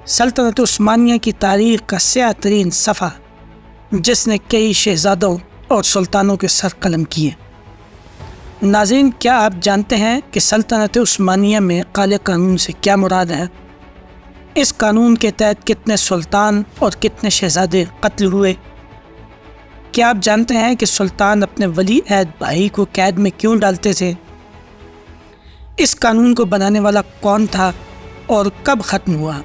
سلطنت عثمانیہ کی تاریخ کا سیاہ ترین صفحہ جس نے کئی شہزادوں اور سلطانوں کے سر قلم کیے۔ ناظرین، کیا آپ جانتے ہیں کہ سلطنت عثمانیہ میں کالے قانون سے کیا مراد ہے؟ اس قانون کے تحت کتنے سلطان اور کتنے شہزادے قتل ہوئے؟ کیا آپ جانتے ہیں کہ سلطان اپنے ولی عہد بھائی کو قید میں کیوں ڈالتے تھے؟ اس قانون کو بنانے والا کون تھا اور کب ختم ہوا؟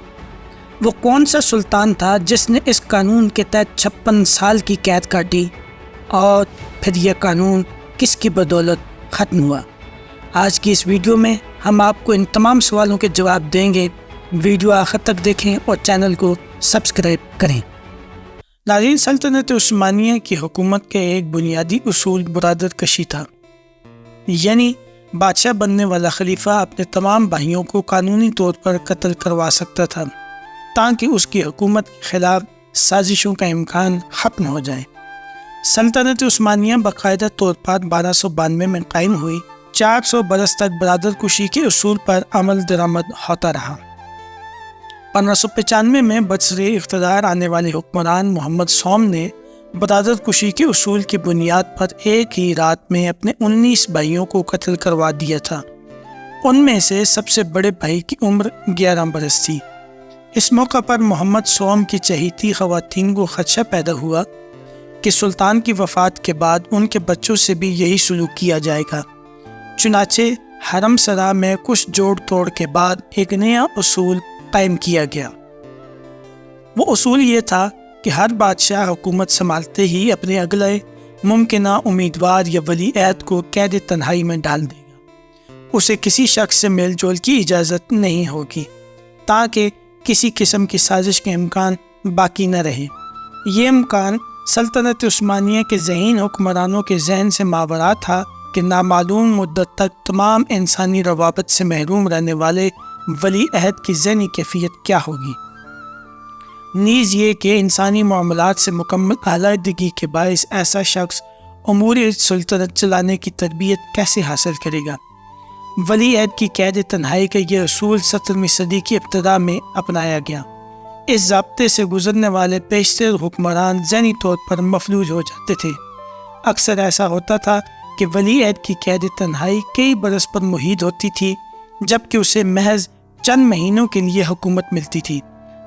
وہ کون سا سلطان تھا جس نے اس قانون کے تحت 56 سال کی قید کاٹی، اور پھر یہ قانون کس کی بدولت ختم ہوا؟ آج کی اس ویڈیو میں ہم آپ کو ان تمام سوالوں کے جواب دیں گے۔ ویڈیو آخر تک دیکھیں اور چینل کو سبسکرائب کریں۔ ناظرین، سلطنت عثمانیہ کی حکومت کا ایک بنیادی اصول برادر کشی تھا، یعنی بادشاہ بننے والا خلیفہ اپنے تمام بھائیوں کو قانونی طور پر قتل کروا سکتا تھا تاکہ اس کی حکومت کے خلاف سازشوں کا امکان ختم ہو جائے۔ سلطنت عثمانیہ باقاعدہ طور پر 1292 میں قائم ہوئی۔ 400 برس تک برادر کشی کے اصول پر عمل درآمد ہوتا رہا۔ 1595 میں برسر اقتدار آنے والے حکمران محمد سوم نے برادر کشی کے اصول کی بنیاد پر ایک ہی رات میں اپنے 19 بھائیوں کو قتل کروا دیا تھا۔ ان میں سے سب سے بڑے بھائی کی عمر 11 برس تھی۔ اس موقع پر محمد سوم کی چہیتی خواتین کو خدشہ پیدا ہوا کہ سلطان کی وفات کے بعد ان کے بچوں سے بھی یہی سلوک کیا جائے گا۔ چنانچہ حرم سرا میں کچھ جوڑ توڑ کے بعد ایک نیا اصول قائم کیا گیا۔ وہ اصول یہ تھا کہ ہر بادشاہ حکومت سنبھالتے ہی اپنے اگلے ممکنہ امیدوار یا ولی عہد کو قید تنہائی میں ڈال دے گا۔ اسے کسی شخص سے میل جول کی اجازت نہیں ہوگی تاکہ کسی قسم کی سازش کا امکان باقی نہ رہے۔ یہ امکان سلطنت عثمانیہ کے ذہین حکمرانوں کے ذہن سے ماورا تھا کہ نامعلوم مدت تک تمام انسانی روابط سے محروم رہنے والے ولی عہد کی ذہنی کیفیت کیا ہوگی، نیز یہ کہ انسانی معاملات سے مکمل علیحدگی کے باعث ایسا شخص امور سلطنت چلانے کی تربیت کیسے حاصل کرے گا۔ ولی عہد کی قید تنہائی کا یہ اصول 17ویں صدی کی ابتدا میں اپنایا گیا۔ اس ضابطے سے گزرنے والے بیشتر حکمران ذہنی طور پر مفلوج ہو جاتے تھے۔ اکثر ایسا ہوتا تھا کہ ولی عہد کی قید تنہائی کئی برس پر محیط ہوتی تھی، جبکہ اسے محض چند مہینوں کے لیے حکومت ملتی تھی۔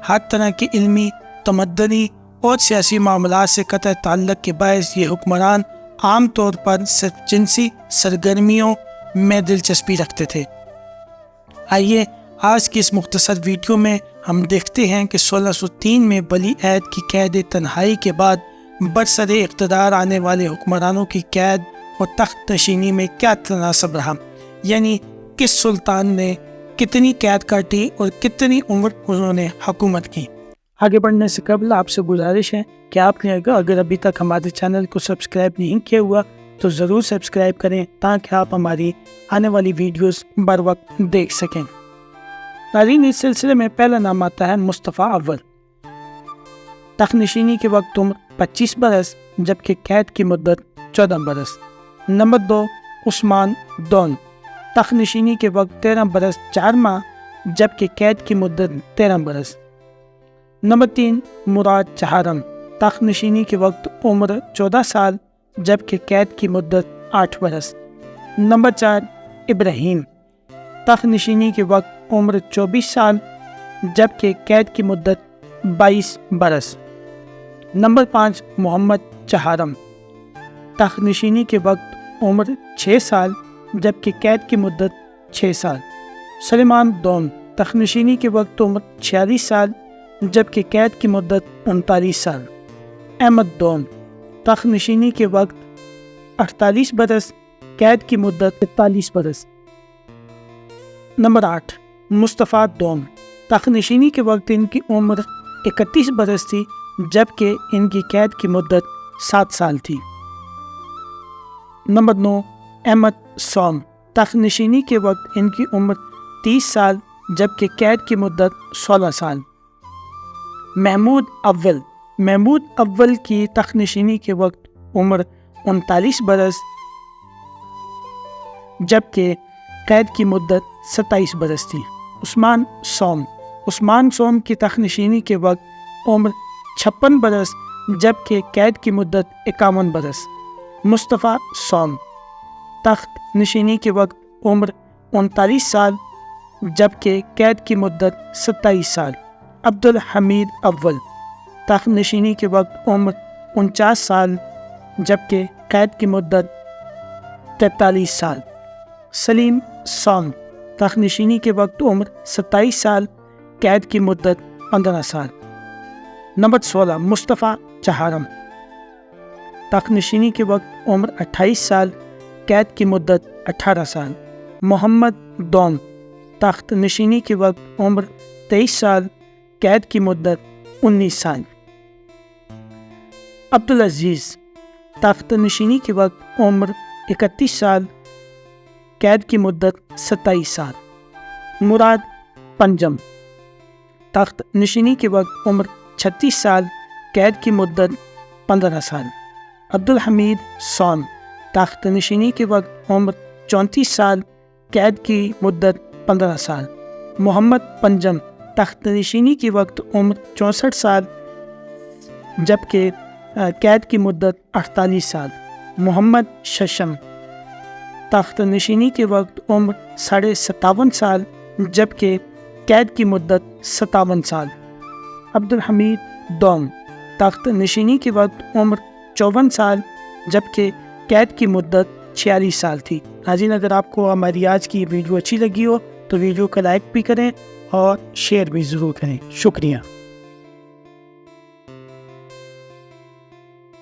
ہر طرح کے علمی، تمدنی اور سیاسی معاملات سے قطع تعلق کے باعث یہ حکمران عام طور پر صرف جنسی سرگرمیوں میں دلچسپی رکھتے تھے۔ آئیے آج کی اس مختصر ویڈیو میں ہم دیکھتے ہیں کہ 1603 میں ولی عہد کی قید تنہائی کے بعد برسر اقتدار آنے والے حکمرانوں کی قید اور تخت نشینی میں کیا تناسب رہا، یعنی کس سلطان نے کتنی قید کاٹی اور کتنی عمر انہوں نے حکومت کی۔ آگے بڑھنے سے قبل آپ سے گزارش ہے کہ آپ نے اگر ابھی تک ہمارے چینل کو سبسکرائب نہیں کیا ہوا تو ضرور سبسکرائب کریں تاکہ آپ ہماری آنے والی ویڈیوز بر وقت دیکھ سکیں۔ ناظرین، اس سلسلے میں پہلا نام آتا ہے مصطفیٰ اول۔ تخت نشینی کے وقت عمر 25 برس جبکہ قید کی مدت 14 برس۔ نمبر 2، عثمان دون۔ تخت نشینی کے وقت 13 برس 4 ماہ جبکہ قید کی مدت 13 برس۔ نمبر 3، مراد چہارم۔ تخت نشینی کے وقت عمر 14 سال جبکہ قید کی مدت 8 برس۔ نمبر 4، ابراہیم۔ تخت نشینی کے وقت عمر 24 سال جبکہ قید کی مدت 22 برس۔ نمبر 5، محمد چہارم۔ تخت نشینی کے وقت عمر 6 سال جبکہ قید کی مدت 6 سال۔ سلیمان دون۔ تخت نشینی کے وقت عمر 46 سال جبکہ قید کی مدت 39 سال۔ احمد دون۔ تخت نشینی کے وقت 48 برس، قید کی مدت 41 برس۔ نمبر 8، مصطفیٰ دون۔ تخت نشینی کے وقت ان کی عمر 31 برس تھی جبکہ ان کی قید کی مدت 7 سال تھی۔ نمبر 9، احمد سوم۔ تخت نشینی کے وقت ان کی عمر 30 سال جبکہ قید کی مدت 16 سال۔ محمود اول۔ محمود اول کی تخت نشینی کے وقت عمر 39 برس جبکہ قید کی مدت 27 برس تھی۔ عثمان سوم۔ عثمان صوم کی تخت نشینی کے وقت عمر 56 برس جبکہ قید کی مدت 51 برس۔ مصطفیٰ صوم تخت نشینی کے وقت عمر 39 سال جبکہ قید کی مدت 27 سال۔ عبدالحمید اول تخت نشینی کے وقت عمر 49 سال جبکہ قید کی مدت 43 سال۔ سلیم صوم تخت نشینی کے وقت عمر 27 سال قید کی مدت 15 سال۔ نمبر 16 مصطفیٰ چہارم تخت نشینی کے وقت عمر 28 سال قید کی مدت 18 سال۔ محمد دوم تخت نشینی کے وقت عمر 23 سال قید کی مدت 19 سال۔ عبدالعزیز تخت نشینی کے وقت عمر 31 سال قید کی مدت 27 سال۔ مراد پنجم تخت نشینی کے وقت عمر 36 سال قید کی مدت 15 سال۔ عبدالحمید صوم تخت نشینی کے وقت عمر 34 سال قید کی مدت 15 سال۔ محمد پنجم تخت نشینی کے وقت عمر 64 سال جبکہ قید کی مدت 48 سال۔ محمد ششم تخت نشینی کے وقت عمر 57.5 سال جبکہ قید کی مدت 57 سال۔ عبدالحمید دوم تخت نشینی کے وقت عمر 54 سال جبکہ قید کی مدت 46 سال تھی۔ ناظرین، اگر آپ کو ہماری آج کی ویڈیو اچھی لگی ہو تو ویڈیو کو لائک بھی کریں اور شیئر بھی ضرور کریں۔ شکریہ۔